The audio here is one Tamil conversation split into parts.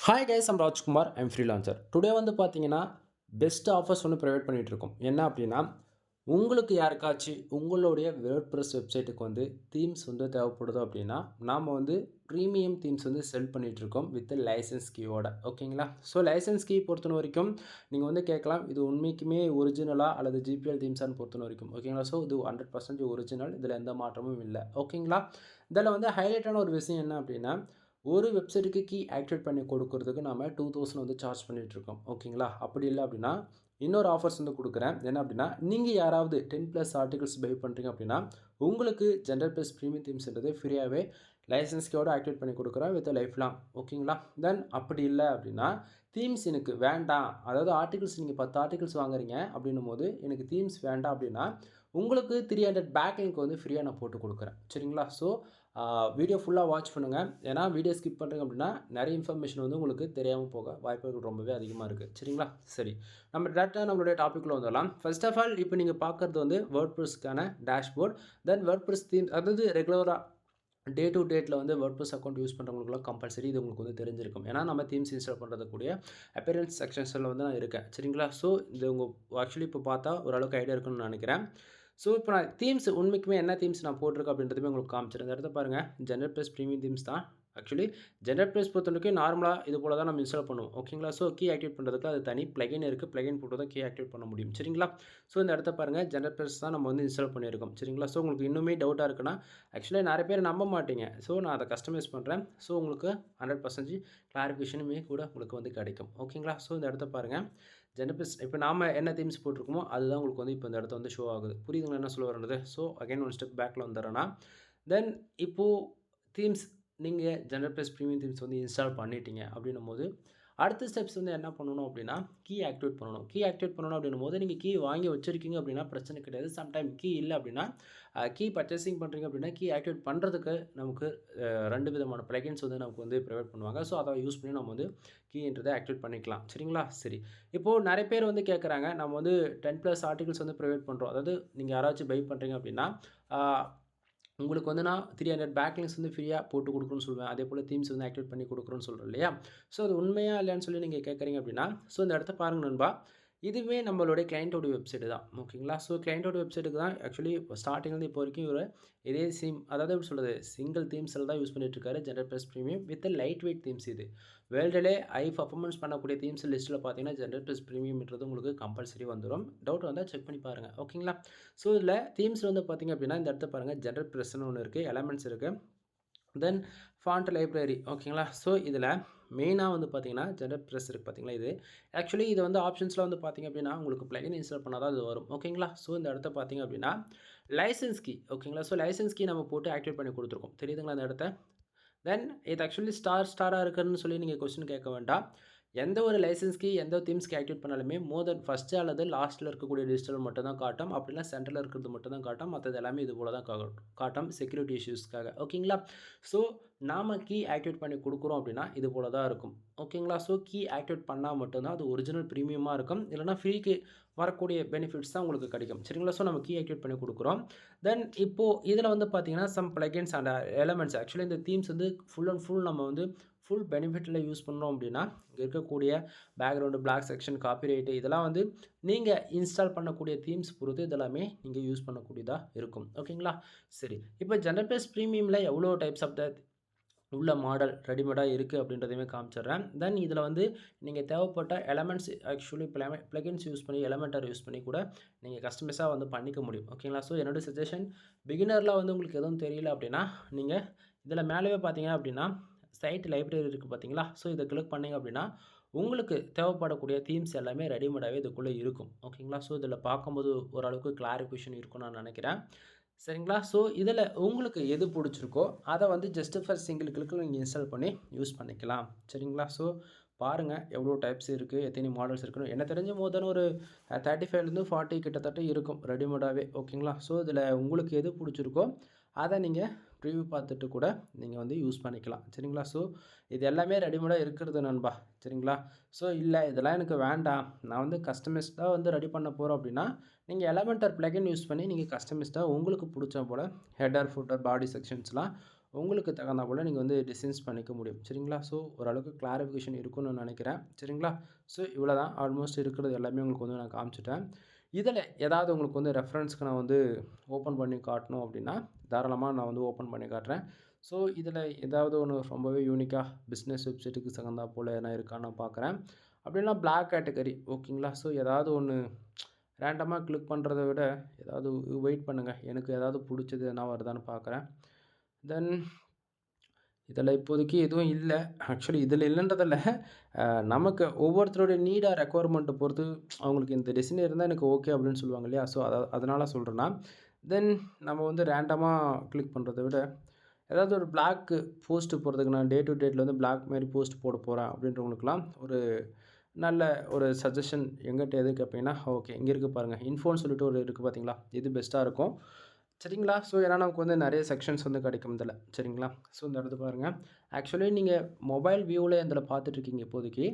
Hi guys, I'm Rajkumar. I'm freelancer. Today வந்து பார்த்தீங்கன்னா, பெஸ்ட் ஆஃபர்ஸ் ஒன்று ப்ரொவைட் பண்ணிகிட்ருக்கோம். என்ன அப்படின்னா, உங்களுக்கு யாருக்காச்சும் உங்களுடைய வேர்ட்பிரஸ் வெப்சைட்டுக்கு வந்து தீம்ஸ் வந்து தேவைப்படுது அப்படின்னா, நாம் வந்து ப்ரீமியம் தீம்ஸ் வந்து செல் பண்ணிகிட்ருக்கோம் வித் லைசன்ஸ் கீயோட. ஓகேங்களா? ஸோ லைசன்ஸ் கீ பொறுத்தன வரைக்கும் நீங்கள் வந்து கேட்கலாம், இது உண்மைக்குமே ஒரிஜினலா அல்லது ஜிபிஎல் தீம்ஸான்னு பொறுத்தன வரைக்கும். ஓகேங்களா? ஸோ இது 100% ஒரிஜினல். இதில் எந்த மாற்றமும் இல்லை. ஓகேங்களா? இதில் வந்து ஹைலைட்டான ஒரு விஷயம் என்ன அப்படின்னா, ஒரு வெப்சைட்டுக்கு கீ ஆக்டிவேட் பண்ணி கொடுக்கறதுக்கு நாம 2000 வந்து சார்ஜ் பண்ணிகிட்ருக்கோம். ஓகேங்களா? அப்படி இல்லை அப்படின்னா, இன்னொரு ஆஃபர்ஸ் வந்து கொடுக்குறேன். என்ன அப்படின்னா, நீங்கள் யாராவது 10+ ஆர்டிகல்ஸ் பை பண்ணுறீங்க அப்படின்னா, உங்களுக்கு ஜென்ரல் ப்ளஸ் ப்ரீமியம் தீம்ஸ்ன்றது ஃப்ரீயாகவே லைசன்ஸ்க்கோட ஆக்டிவேட் பண்ணி கொடுக்குறேன் வித் லைஃப் லாங். ஓகேங்களா? தென் அப்படி இல்லை அப்படின்னா, தீம்ஸ் எனக்கு வேண்டாம், அதாவது ஆர்டிகல்ஸ் நீங்கள் 10 ஆர்டிகல்ஸ் வாங்குறீங்க அப்படின்னும் போது எனக்கு தீம்ஸ் வேண்டாம் அப்படின்னா, உங்களுக்கு 300 பேக்லிங்க் வந்து ஃப்ரீயாக நான் போட்டு கொடுக்குறேன். சரிங்களா? ஸோ வீடியோ ஃபுல்லாக வாட்ச் பண்ணுங்கள். ஏன்னா வீடியோ ஸ்கிப் பண்ணுறீங்க அப்படின்னா நிறைய இன்ஃபர்மேஷன் வந்து உங்களுக்கு தெரியாமல் போக வாய்ப்புகள் ரொம்பவே அதிகமாக இருக்குது. சரிங்களா? சரி, நம்ம டேரெக்டாக நம்மளுடைய டாப்பிக்கில் வந்துடலாம். ஃபர்ஸ்ட் ஆஃப் ஆல், இப்போ நீங்கள் பார்க்குறது வந்து வேர்ட்பிரஸ்க்கான டேஷ்போர்ட். தென் வேர்ட்பிரஸ் தீம், அதாவது ரெகுலராக டே டு டேட்டில் வந்து வேர்ட்பிரஸ் அக்கௌண்ட் யூஸ் பண்ணுறவங்களுக்குலாம் கம்பல்சரி இது உங்களுக்கு வந்து தெரிஞ்சிருக்கும். ஏன்னா நம்ம தீம்ஸ் இன்ஸ்டால் பண்ணுறதுக்கூடிய அப்பீரன்ஸ் செக்ஷன்ஸில் வந்து நான் இருக்கேன். சரிங்களா? ஸோ இது உங்கள் ஆக்சுவலி இப்போ பார்த்தா ஓரளவுக்கு ஐடியா இருக்குன்னு நினைக்கிறேன். ஸோ இப்போ நான் தீம்ஸ் உண்மைக்குமே என்ன தீம்ஸ் நான் போட்டிருக்கேன் அப்படின்றதுமே உங்களுக்கு காமிச்சிடுறேன். இந்த இடத்த பாருங்கள், ஜெனரல் ப்ளஸ் ப்ரீமியம் தீம்ஸ் தான். ஆக்சுவலி ஜெனரல் ப்ளஸ் பொறுத்தவரைக்கும் நார்மலாக இது போல தான் நம்ம இன்ஸ்டால் பண்ணுவோம். ஓகேங்களா? ஸோ கீ ஆக்டிவேட் பண்ணுறதுக்கு அது தனி ப்ளகின் இருக்குது. ப்ளகின் போட்டு தான் கீ ஆக்டிவேட் பண்ண முடியும். சரிங்களா? ஸோ இந்த இடத்த பாருங்கள், ஜெனரல் ப்ளஸ் தான் நம்ம வந்து இன்ஸ்டால் பண்ணியிருக்கோம். சரிங்களா? ஸோ உங்களுக்கு இன்னுமே டவுட்டாக இருக்குன்னா, ஆக்சுவலி நிறைய பேர் நம்ப மாட்டீங்க. ஸோ நான் அதை கஸ்டமைஸ் பண்ணுறேன். ஸோ உங்களுக்கு 100% கிளாரிஃபிகேஷனுமே கூட உங்களுக்கு வந்து கிடைக்கும். ஓகேங்களா? ஸோ இந்த இடத்த பாருங்கள், ஜெனரல் ப்ளஸ் இப்போ நாம என்ன தீம்ஸ் போட்டிருக்கோமோ அதுதான் உங்களுக்கு வந்து இப்போ இந்த இடத்த வந்து ஷோ ஆகுது. புரியுதுங்களா என்ன சொல்ல வரது? ஸோ அகைன் ஒன் ஸ்டெப் பேக்கில் வந்துடுறேன்னா, தென் இப்போது தீம்ஸ் நீங்கள் ஜெனரல் ப்ளஸ் ப்ரீமியம் தீம்ஸ் வந்து இன்ஸ்டால் பண்ணிட்டீங்க அப்படின்னும்போது, அடுத்த ஸ்டெப்ஸ் வந்து என்ன பண்ணணும் அப்படின்னா, கீ ஆக்டிவேட் பண்ணணும். கீ ஆக்டிவேட் பண்ணணும் அப்படின்னும்போது, நீங்கள் கீ வாங்கி வச்சுருக்கீங்க அப்படின்னா பிரச்சனை கிடையாது. சம்டைம் கீ இல்லை அப்படின்னா, கீ பர்ச்சேசிங் பண்ணுறீங்க அப்படின்னா, கீ ஆக்டிவேட் பண்ணுறதுக்கு நமக்கு 2 விதமான ப்ளகின்ஸ் வந்து நமக்கு வந்து ப்ரொவைட் பண்ணுவாங்க. ஸோ அதை யூஸ் பண்ணி நம்ம வந்து கீன்றதை ஆக்டிவேட் பண்ணிக்கலாம். சரிங்களா? சரி, இப்போது நிறைய பேர் வந்து கேட்குறாங்க, நம்ம வந்து 10+ ஆர்டிகல்ஸ் வந்து ப்ரொவைட் பண்ணுறோம். அதாவது நீங்கள் யாராச்சும் பை பண்ணுறீங்க அப்படின்னா, உங்களுக்கு வந்து நான் 300 பேக்லிங்க்ஸ் வந்து ஃப்ரீயாக போட்டு கொடுக்குறேன்னு சொல்லுவேன். அதேபோல் தீம்ஸ் வந்து ஆக்டிவேட் பண்ணி கொடுக்குறோன்னு சொல்கிறேன் இல்லையா? ஸோ அது உண்மையா இல்லையான்னு சொல்லி நீங்கள் கேட்குறீங்க அப்படின்னா, ஸோ இந்த இடத்த பாருங்க நண்பா. இதுவே நம்மளுடைய கிளையண்ட்டோட வெப்சைட் தான். ஓகேங்களா? ஸோ கிளையண்ட்டோட வெப்சைட்டுக்கு தான் ஆக்சுவலி ஸ்டார்டிங்லேருந்து இப்போ வரைக்கும் இவர் இதே அதாவது எப்படி சொல்கிறது, சிங்கிள் தீம்ஸில் தான் யூஸ் பண்ணிட்டுருக்காரு. General plus premium with light weight themes. இது வேர்ல்டிலே ஹை பர்ஃபார்மன்ஸ் பண்ணக்கூடிய தீம்ஸ் லிஸ்ட்டில் பார்த்தீங்கன்னா, ஜெனரல் ப்ளஸ் ப்ரீமியம்ன்றது உங்களுக்கு கம்பல்சரி வந்துடும். டவுட் வந்தால் செக் பண்ணி பாருங்கள். ஓகேங்களா? ஸோ இதில் தீம்ஸில் வந்து பார்த்தீங்க அப்படின்னா, இந்த இடத்த பாருங்கள், ஜெனரல் ப்ளஸ்ன்னு ஒன்று இருக்குது, எலமெண்ட்ஸ் இருக்குது, தென் ஃபாண்ட் லைப்ரரி. ஓகேங்களா? ஸோ இதில் மெயினாக வந்து பார்த்தீங்கன்னா, ஜெனரல் ப்ளஸ் இருக்குது பார்த்தீங்களா, இது ஆக்சுவலி இது வந்து ஆப்ஷன்ஸில் வந்து பார்த்தீங்க அப்படின்னா, உங்களுக்கு ப்ளகின் இன்ஸ்டால் பண்ணால் தான் இது வரும். ஓகேங்களா? ஸோ இந்த இடத்த பார்த்தீங்க அப்படின்னா, லைசன்ஸ் கீ. ஓகேங்களா? ஸோ லைசன்ஸ் கீ நம்ம போட்டு ஆக்டிவேட் பண்ணி கொடுத்துருக்கோம். தெரியுதுங்களா இந்த இடத்த? தென் இது ஆக்சுவலி ஸ்டாராக இருக்குன்னு சொல்லி நீங்கள் கொஸ்டின் கேட்க வேண்டாம். எந்த ஒரு லைசன்ஸ்க்கு எந்த தீம்ஸ்க்கு ஆக்டிவேட் பண்ணாலுமே மோர் தென் ஃபஸ்ட்டு அல்லது லாஸ்ட்டில் இருக்கக்கூடிய டிஜிட்டல் மட்டும் தான் காட்டும். அப்படின்னா சென்டரில் இருக்கிறது மட்டும் தான் காட்டும். மற்றது எல்லாமே இது போல தான் காட்டும் செக்யூரிட்டி இஷ்யூஸ்க்காக. ஓகேங்களா? ஸோ நாம கீ ஆக்டிவேட் பண்ணி கொடுக்குறோம் அப்படின்னா இது போல தான் இருக்கும். ஓகேங்களா? ஸோ கீ ஆக்டிவேட் பண்ணால் மட்டும்தான் அது ஒரிஜினல் ப்ரீமியமாக இருக்கும். இல்லைனா ஃப்ரீக்கு வரக்கூடிய பெனிஃபிட்ஸ் தான் உங்களுக்கு கிடைக்கும். சரிங்களா? ஸோ நம்ம கீ ஆக்டிவேட் பண்ணி கொடுக்குறோம். தென் இப்போது இதில் வந்து பார்த்தீங்கன்னா, some plugins and elements. Actually இந்த தீம்ஸ் வந்து ஃபுல் அண்ட் ஃபுல் நம்ம வந்து ஃபுல் பெனிஃபிட்டில் யூஸ் பண்ணுறோம் அப்படின்னா, இங்கே இருக்கக்கூடிய பேக்ரவுண்டு, பிளாக் செக்ஷன், காப்பிரைட்டு இதெல்லாம் வந்து நீங்கள் இன்ஸ்டால் பண்ணக்கூடிய தீம்ஸ் பொறுத்து இதெல்லாமே நீங்கள் யூஸ் பண்ணக்கூடியதாக இருக்கும். ஓகேங்களா? சரி, இப்போ ஜெனரல் ப்ளஸ் ப்ரீமியமில் எவ்வளோ டைப்ஸ் ஆஃப் உள்ள மாடல் ரெடிமேடாக இருக்குது அப்படின்றதையுமே காமிச்சிடுறேன். தென் இதில் வந்து நீங்கள் தேவைப்பட்ட எலமெண்ட்ஸ் ஆக்சுவலி ப்ளகின்ஸ் யூஸ் பண்ணி எலமெண்டர் யூஸ் பண்ணி கூட நீங்கள் கஸ்டமைஸாக வந்து பண்ணிக்க முடியும். ஓகேங்களா? ஸோ என்னோடய சஜஷன், பிகினரில் வந்து உங்களுக்கு எதுவும் தெரியல அப்படின்னா, நீங்கள் இதில் மேலேயே பார்த்தீங்க அப்படின்னா சைட் லைப்ரரி இருக்குது பார்த்தீங்களா? ஸோ இதை கிளிக் பண்ணிங்க அப்படின்னா, உங்களுக்கு தேவைப்படக்கூடிய தீம்ஸ் எல்லாமே ரெடிமேடாகவே இதுக்குள்ளே இருக்கும். ஓகேங்களா? ஸோ இதில் பார்க்கும்போது ஓரளவுக்கு கிளாரிஃபிகேஷன் இருக்கும்னு நான் நினைக்கிறேன். சரிங்களா? ஸோ இதில் உங்களுக்கு எது பிடிச்சிருக்கோ அதை வந்து ஜஸ்ட் ஃபார் சிங்கிள் கிளிக்கில் நீங்கள் இன்ஸ்டால் பண்ணி யூஸ் பண்ணிக்கலாம். சரிங்களா? ஸோ பாருங்கள் எவ்வளோ டைப்ஸ் இருக்குது, எத்தனை மாடல்ஸ் இருக்குன்னு. எனக்கு தெரிஞ்ச மோர் தென் ஒரு 35லேருந்து 40 கிட்டத்தட்ட இருக்கும் ரெடிமேடாகவே. ஓகேங்களா? ஸோ இதில் உங்களுக்கு எது பிடிச்சிருக்கோ அதை நீங்கள் ப்ரிவ்யூ பார்த்துட்டு கூட நீங்கள் வந்து யூஸ் பண்ணிக்கலாம். சரிங்களா? ஸோ இது எல்லாமே ரெடிமேடாக இருக்கிறது நண்பா. சரிங்களா? ஸோ இல்லை இதெல்லாம் எனக்கு வேண்டாம், நான் வந்து கஸ்டமைஸ்டாக வந்து ரெடி பண்ண போகிறோம் அப்படின்னா, நீங்கள் எலமெண்டர் ப்ளகின் யூஸ் பண்ணி நீங்கள் கஸ்டமைஸ்டாக உங்களுக்கு பிடிச்ச போல் ஹெடர், ஃபுட்டர், பாடி செக்ஷன்ஸ்லாம் உங்களுக்கு தகுந்தா போல நீங்க வந்து டிசைன்ஸ் பண்ணிக்க முடியும். சரிங்களா? ஸோ ஓரளவுக்கு கிளாரிஃபிகேஷன் இருக்குன்னு நான் நினைக்கிறேன். சரிங்களா? ஸோ இவ்வளோதான் ஆல்மோஸ்ட் இருக்கிறது எல்லாமே உங்களுக்கு வந்து நான் காமிச்சுட்டேன். இதில ஏதாவது உங்களுக்கு வந்து ரெஃபரன்ஸ்க்கு நான் வந்து ஓப்பன் பண்ணி காட்டணும் அப்படின்னா, தாராளமா நான் வந்து ஓப்பன் பண்ணி காட்டுறேன். ஸோ இதில ஏதாவது ஒண்ணு ரொம்பவே யூனிக்கா பிசினஸ் வெப்சைட்டுக்கு தகுந்தா போல எதனா இருக்கான்னு நான் பார்க்குறேன். அப்படி இல்லனா பிளாக் கேட்டகரி ஓகேங்களா? ஸோ ஏதாவது ஒண்ணு ரேண்டமா கிளிக் பண்றத விட ஏதாவது வெயிட் பண்ணுங்க. எனக்கு ஏதாவது புடிச்சது எதனா வருதான்னு பார்க்குறேன். தென் இதில இப்போதைக்கு எதுவும் இல்ல. ஆக்சுவலி இதில இல்லன்றதில்ல. நமக்கு ஒவ்வொருத்தருடைய ரெக்வயர்மெண்ட்ட பொறுத்து அவங்களுக்கு இந்த டிசைன் இருந்தா எனக்கு ஓகே அப்படின்னு சொல்லுவாங்க இல்லையா? ஸோ அதனால சொல்றேன் நான். தென் நம்ம வந்து ரேண்டமா கிளிக் பண்றத விட, ஏதாவது ஒரு பிளாக் போஸ்ட் போடுறதுக்கு நான் டே டூ டேட்ல வந்து பிளாக் மாரி போஸ்ட் போட போறேன் அப்படின்றவங்களுக்குலாம் ஒரு நல்ல ஒரு சஜஷன் எங்கிட்ட எது கேட்பீங்கன்னா, ஓகே இங்க இருக்கு பாருங்க. இன்ஃபோன்னு சொல்லிட்டு ஒரு இருக்கு பார்த்தீங்களா? இது பெஸ்ட்டா இருக்கும். சரிங்களா? ஸோ ஏன்னா நமக்கு வந்து நெறைய செக்ஷன்ஸ் வந்து கிடைக்கும் இதில. சரிங்களா? ஸோ இந்த இடத்த பாருங்க. ஆக்சுவலி நீங்க மொபைல் வியூல இதில பார்த்துட்டுருக்கீங்க இப்போதைக்கு.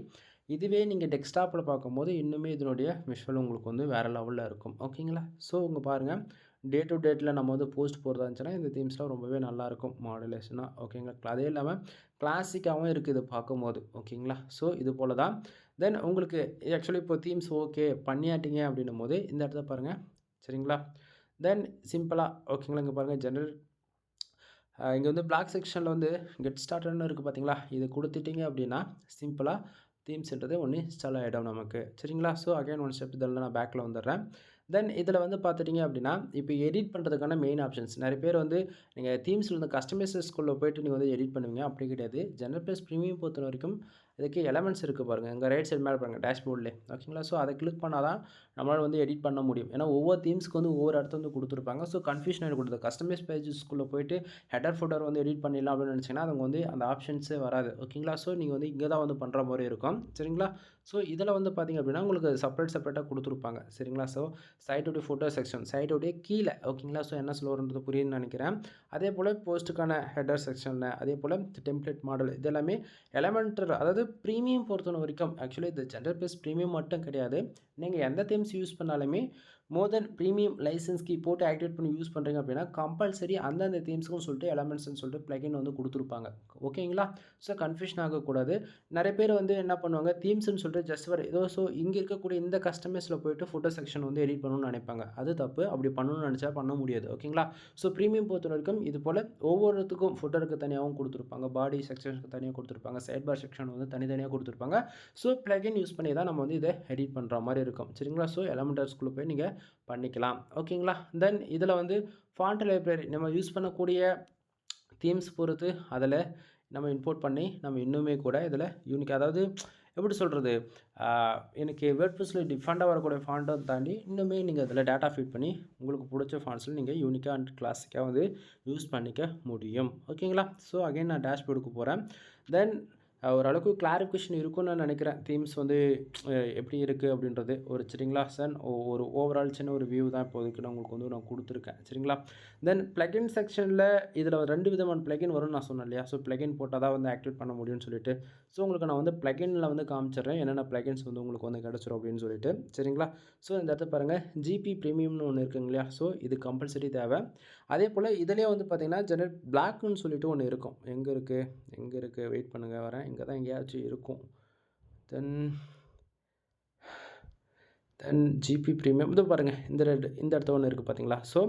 இதுவே நீங்க டெஸ்க்டாப்ல பார்க்கும்போது இன்னுமே இதனுடைய விஷுவல் உங்களுக்கு வந்து வேற லெவல்ல இருக்கும். ஓகேங்களா? ஸோ இங்க பாருங்க. டே டூ டேட்ல நம்ம வந்து போஸ்ட் போடுறதா இருந்துச்சுன்னா, இந்த தீம்ஸ்லாம் ரொம்பவே நல்லாயிருக்கும் மாடுலேஷனா. ஓகேங்களா? அதே இல்லாம கிளாசிக்காவும் இருக்கு இது பார்க்கும்போது. ஓகேங்களா? ஸோ இது போல தான். தென் உங்களுக்கு ஆக்சுவலி இப்போ தீம்ஸ் ஓகே பண்ணியாட்டீங்க அப்படின்னும்போது, இந்த இடத்த பாருங்க. சரிங்களா? தென் சிம்பிளா ஓகேங்களா? இங்க பாருங்க ஜெனரல் இங்க வந்து பிளாக் செக்ஷன்ல வந்து கெட் ஸ்டார்டட்ன்னு இருக்கு பார்த்தீங்களா? இது குடுத்துட்டீங்க அப்படின்னா, சிம்பிளா தீம்ஸ்ன்றது ஒண்ணு இன்ஸ்டால் ஆயிடும் நமக்கு. சரிங்களா? ஸோ அகைன் ஒன் ஸ்டெப் இதில நான் பேக்ல வந்துர்றேன். தென் இதில வந்து பார்த்துட்டீங்க அப்படின்னா, இப்போ எடிட் பண்ணுறதுக்கான மெயின் ஆப்ஷன்ஸ். நெறைய பேர் வந்து நீங்க தீம்ஸ்ல இந்த கஸ்டமைசஸ்க்குள்ள போயிட்டு நீங்க வந்து எடிட் பண்ணுவீங்க. அப்படி கிடையாது. ஜெனரல் ப்ளஸ் பிரீமியம் பொறுத்தவரைக்கும் இதுக்கு எலமெண்ட்ஸ் இருக்கு பாருங்க. இங்க ரைட் சைடு மேல பாருங்க டேஷ்போர்ட்லயே. ஓகேங்களா? ஸோ அத கிளிக் பண்ணா தான் நம்மளால வந்து எடிட் பண்ண முடியும். ஏன்னா ஒவ்வொரு தீம்ஸ்க்கு வந்து ஒவ்வொரு இடத்த வந்து குடுத்துருப்பாங்க. ஸோ கன்ஃப்யூஷன் ஆயிடக்கூடாது. கஸ்டமைஸ் பேஜஸ்க்குள்ள போயிட்டு ஹெடர், ஃபுட்டர் வந்து எடிட் பண்ணிடலாம் அப்படின்னு நினச்சீங்கன்னா, அது வந்து அந்த ஆப்ஷன்ஸே வராது. ஓகேங்களா? ஸோ நீங்க வந்து இங்க தான் வந்து பண்ற மாரி இருக்கும். சரிங்களா? ஸோ இதில வந்து பார்த்தீங்க அப்படின்னா, உங்களுக்கு செப்பரேட்டா குடுத்துருப்பாங்க. சரிங்களா? ஸோ சைட்டுடைய ஃபோட்டோ செக்ஷன் சைட்டுடைய கீழ ஓகேங்களா? ஸோ என்ன சொல்ல வரேன்றது புரியுதுன்னு நினைக்கிறேன். அதேபோல போஸ்ட்டுக்கான ஹெடர் செக்ஷன்ல, அதேபோல டெம்ப்ளேட் மாடல் இது எல்லாமே எலமென்டர் அதாவது பிரீமியம் பொறுத்தவரை வரைக்கும் ஆக்சுவலி இது ஜெனரல் ப்ளஸ் பிரீமியம் மட்டும் கிடையாது. நீங்க எந்த தீம்ஸ் யூஸ் பண்ணாலுமே மோர் தென் பிரீமியம் லைசென்ஸ் கீ போட்டு ஆக்டிவேட் பண்ணி யூஸ் பண்ணுறீங்க அப்படின்னா, கம்பல்சரி அந்தந்த தீம்ஸ்க்குன்னு சொல்லிட்டு எலமெண்ட்ஸ்ன்னு சொல்லிட்டு பிளகின் வந்து குடுத்துருப்பாங்க. ஓகேங்களா? ஸோ கன்ஃப்யூஷன் ஆகக்கூடாது. நெறைய பேர் வந்து என்ன பண்ணுவாங்க, தீம்ஸ்ன்னு சொல்லிட்டு ஜஸ்ட் ஃபார் ஏதோ இங்க இருக்கக்கூடிய இந்த கஸ்டமைஸ்ல போயிட்டு ஃபோட்டோ செக்ஷன் வந்து எடிட் பண்ணணும்னு நெனைப்பாங்க. அது தப்பு. அப்படி பண்ணணும்னு நெனைச்சா பண்ண முடியாது. ஓகேங்களா? ஸோ பிரீமியம் பொறுத்தவரைக்கும் இது போல ஒவ்வொருத்துக்கும் ஃபுட்டருக்கு தனியாவும் குடுத்துருப்பாங்க. பாடி செக்ஷனுக்கு தனியா குடுத்துருப்பாங்க. சைட் பார் செக்ஷன் வந்து தனித்தனியா குடுத்துருப்பாங்க. ஸோ பிளகின் யூஸ் பண்ணி தான் நம்ம வந்து இத எடிட் பண்ற மாரி இருக்கும். சரிங்களா? ஸோ எலமெண்டர்ஸ்குள்ள போய் நீங்க பண்ணிக்கலாம். ஓகேங்களா? தென் இதில வந்து ஃபாண்ட் லைப்ரரி நம்ம யூஸ் பண்ணக்கூடிய தீம்ஸ் பொறுத்து அதில நம்ம இம்போர்ட் பண்ணி நம்ம இன்னுமே கூட இதில யூனிக் அதாவது எப்படி சொல்றது? ஆ எனக்கு வேர்ட்பிரஸ்ல டிஃபால்ட்டா வரக்கூடிய ஃபாண்ட்ட தாண்டி இன்னுமே நீங்க அதில டேட்டா ஃபீட் பண்ணி உங்களுக்கு புடிச்ச ஃபாண்ட்ஸ்ல நீங்க யூனிக்கா அண்ட் கிளாசிக்கா வந்து யூஸ் பண்ணிக்க முடியும். ஓகேங்களா? ஸோ அகைன் நான் டேஷ்போர்டுக்கு போறேன். தென் ஓரளவுக்கு கிளாரிஃபிகேஷன் இருக்கும்னு நான் நினைக்கிறேன். தீம்ஸ் வந்து எப்படி இருக்கு அப்படின்றது. ஒரு சரிங்களா சார் ஒரு ஓவரால் சின்ன ஒரு வியூ தான் இப்போதைக்கு நான் உங்களுக்கு வந்து நான் குடுத்துருக்கேன். சரிங்களா? தென் பிளகின் செக்ஷன்ல இதில 2 விதமான பிளகின் வரும்னு நான் சொன்னேன் இல்லையா? ஸோ பிளகின் போட்டா தான் வந்து ஆக்டிவேட் பண்ண முடியும்னு சொல்லிட்டு. ஸோ உங்களுக்கு நான் வந்து பிளகின்ல வந்து காமிச்சிடுறேன். என்னென்ன பிளகின்ஸ் வந்து உங்களுக்கு வந்து கிடைச்சிரும் அப்படின்னு சொல்லிட்டு. சரிங்களா? ஸோ இந்த இடத்த பாருங்க. ஜிபி பிரீமியம்னு ஒண்ணு இருக்குங்க இல்லையா? ஸோ இது கம்பல்சரி தேவை. அதேபோல இதிலேயே வந்து பார்த்தீங்கன்னா, ஜெனரல் பிளாக்ன்னு சொல்லிட்டு ஒண்ணு இருக்கும். எங்க இருக்கு? எங்க இருக்கு? வெயிட் பண்ணுங்க வரேன். இங்க தான் எங்கேயாச்சும் இருக்கும். தென் தென் ஜிபி பிரீமியம் இதோ பாருங்க. இந்த இடத்துல ஒண்ணு இருக்கு பார்த்தீங்களா? ஸோ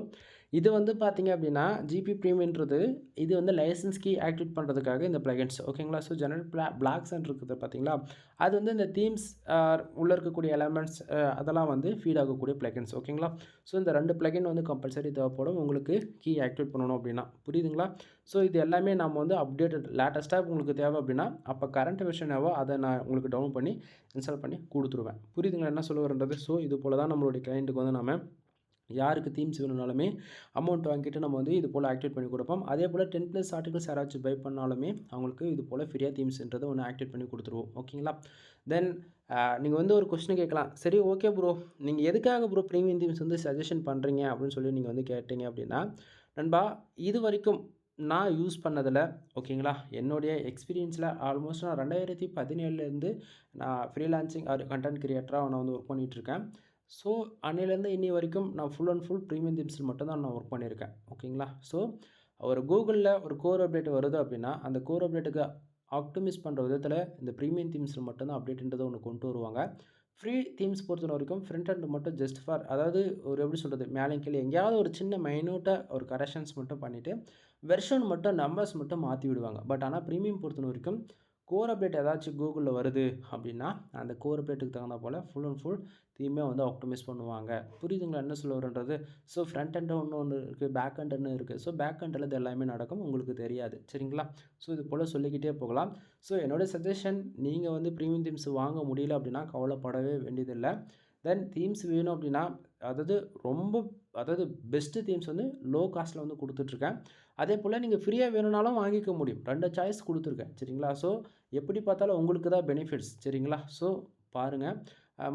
இது வந்து பார்த்தீங்க அப்படின்னா, ஜிபி பிரீமியம்ன்றது இது வந்து லைசென்ஸ் கீ ஆக்டிவேட் பண்ணுறதுக்காக இந்த பிளகின்ஸ் ஓகேங்களா? ஸோ ஜெனரல் பிளாக்ஸ்ன்னு இருக்குது பார்த்தீங்களா? அது வந்து இந்த தீம்ஸ் உள்ள இருக்கக்கூடிய எலமெண்ட்ஸ் அதெல்லாம் வந்து ஃபீட் ஆகக்கூடிய பிளகின்ஸ் ஓகேங்களா? ஸோ இந்த 2 பிளகின் வந்து கம்பல்சரி தேவைப்படும் உங்களுக்கு கீ ஆக்டிவேட் பண்ணணும் அப்படின்னா. புரியுதுங்களா? ஸோ இது எல்லாமே நம்ம வந்து அப்டேட்டட் லேட்டஸ்ட்டா உங்களுக்கு தேவை அப்படின்னா, அப்போ கரண்ட் வெர்ஷன் எவோ அத நான் உங்களுக்கு டவுன்லோட் பண்ணி இன்ஸ்டால் பண்ணி குடுத்துருவேன். புரியுதுங்களா என்ன சொல்ல வரேன்றது? ஸோ இது போல தான் நம்மளுடைய கிளையன்ட்டுக்கு வந்து நாம யாருக்கு தீம்ஸ் வேணும்னாலுமே அமௌண்ட் வாங்கிட்டு நம்ம வந்து இது போல ஆக்டிவேட் பண்ணி குடுப்போம். அதேபோல 10+ ஆர்டிகில்ஸ் யாராச்சும் பை பண்ணாலுமே அவங்களுக்கு இது போல ஃப்ரீயா தீம்ஸ்ன்றத ஒண்ணு ஆக்டிவேட் பண்ணி குடுத்துருவோம். ஓகேங்களா? தென் நீங்க வந்து ஒரு கொஸ்டின் கேட்கலாம். சரி ஓகே ப்ரோ. நீங்க எதுக்காக ப்ரோ பிரீமியம் தீம்ஸ் வந்து சஜஷன் பண்றீங்க அப்படின்னு சொல்லி நீங்க வந்து கேட்டீங்க அப்படின்னா, நண்பா இதுவரைக்கும் நான் யூஸ் பண்ணதில ஓகேங்களா, என்னுடைய எக்ஸ்பீரியன்ஸ்ல ஆல்மோஸ்ட் நான் 2017லேருந்து நான் ஃப்ரீலான்சிங் ஆர் கன்டென்ட் கிரியேட்டரா நான் வந்து ஒர்க் பண்ணிட்டு இருக்கேன். ஸோ அன்னையிலேருந்து இன்னி வரைக்கும் நான் ஃபுல் அண்ட் ஃபுல் பிரீமியம் தீம்ஸ்ல மட்டும் தான் நான் ஒர்க் பண்ணியிருக்கேன். ஓகேங்களா? ஸோ ஒரு கூகுளில் ஒரு கோர் அப்டேட் வருது அப்படின்னா அந்த கோர் அப்டேட்டுக்கு ஆப்டிமைஸ் பண்ணுற விதத்தில் இந்த ப்ரீமியம் தீம்ஸில் மட்டும்தான் அப்டேட்ன்றதை ஒன்று கொண்டு வருவாங்க. ஃப்ரீ தீம்ஸ் பொறுத்த வரைக்கும் ஃப்ரண்ட் அண்ட் மட்டும் ஜஸ்ட் ஃபார் அதாவது ஒரு எப்படி சொல்கிறது மேலே கீழே எங்கேயாவது ஒரு சின்ன மைன்யூட்டாக ஒரு கரெக்ஷன்ஸ் மட்டும் பண்ணிவிட்டு வெர்ஷன் மட்டும் நம்பர்ஸ் மட்டும் மாற்றி விடுவாங்க. பட் ஆனால் ப்ரீமியம் பொறுத்த வரைக்கும் கோர் அப்டேட் ஏதாச்சும் கூகுளில் வருது அப்படின்னா அந்த கோர் அப்டேட்டுக்கு தகுந்த போல் ஃபுல் அண்ட் ஃபுல் தீமே வந்து ஆப்டிமைஸ் பண்ணுவாங்க. புரியுதுங்களா என்ன சொல்ல வரன்றது? ஸோ ஃப்ரண்ட் எண்ட் ஒன்று இருக்குது, பேக் எண்டுன்னு இருக்குது. ஸோ பேக் எண்டில் இது எல்லாமே நடக்கும், உங்களுக்கு தெரியாது. சரிங்களா? ஸோ இது போல் சொல்லிக்கிட்டே போகலாம். ஸோ என்னோடய சஜஷன், நீங்கள் வந்து ப்ரீமியம் தீம்ஸ் வாங்க முடியல அப்படின்னா கவலைப்படவே வேண்டியதில்லை. தென் தீம்ஸ் வேணும் அப்படின்னா அதாவது ரொம்ப அதாவது பெஸ்ட்டு தீம்ஸ் வந்து லோ காஸ்ட்டில் வந்து கொடுத்துட்ருக்கேன். அதே போல் நீங்கள் ஃப்ரீயாக வேணும்னாலும் வாங்கிக்க முடியும். 2 சாய்ஸ் கொடுத்துருக்கேன். சரிங்களா? ஸோ எப்படி பார்த்தாலும் உங்களுக்கு தான் பெனிஃபிட்ஸ். சரிங்களா? ஸோ பாருங்கள்.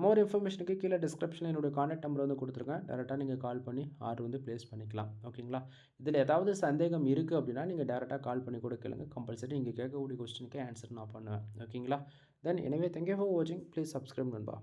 மோர் இன்ஃபர்மேஷனுக்கு கீழே டிஸ்கிரிப்ஷனில் என்னுடைய கான்டாக்ட் நம்பர் வந்து கொடுத்துருக்கேன். டேரெக்டாக நீங்கள் கால் பண்ணி ஆர்டர் வந்து ப்ளேஸ் பண்ணிக்கலாம். ஓகேங்களா? இதில் ஏதாவது சந்தேகம் இருக்குது அப்படின்னா நீங்கள் டேரெக்டாக கால் பண்ணி கூட கேளுங்க. கம்பல்சரி நீங்கள் கேட்கக்கூடிய கொஸ்டினுக்கே ஆன்சர் நான் பண்ணுவேன். ஓகேங்களா? தென் எனவே தேங்க் யூ ஃபார் வாட்சிங். ப்ளீஸ் சப்ஸ்கிரைப் நண்பா.